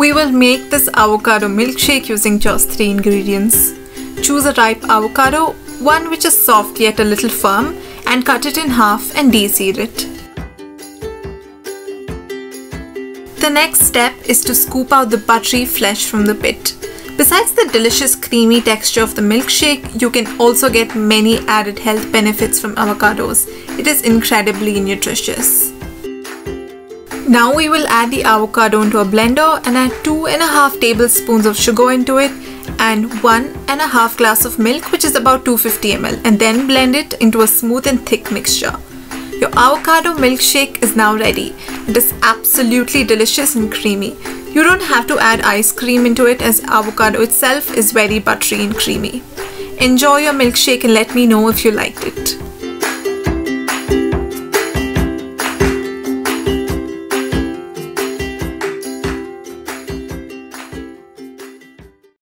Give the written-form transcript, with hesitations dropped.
We will make this avocado milkshake using just 3 ingredients. Choose a ripe avocado, one which is soft yet a little firm, and cut it in half and de-seed it. The next step is to scoop out the buttery flesh from the pit. Besides the delicious creamy texture of the milkshake, you can also get many added health benefits from avocados. It is incredibly nutritious. Now we will add the avocado into a blender and add 2.5 tablespoons of sugar into it and 1.5 glass of milk, which is about 250 ml, and then blend it into a smooth and thick mixture. Your avocado milkshake is now ready. It is absolutely delicious and creamy. You don't have to add ice cream into it as avocado itself is very buttery and creamy. Enjoy your milkshake and let me know if you liked it.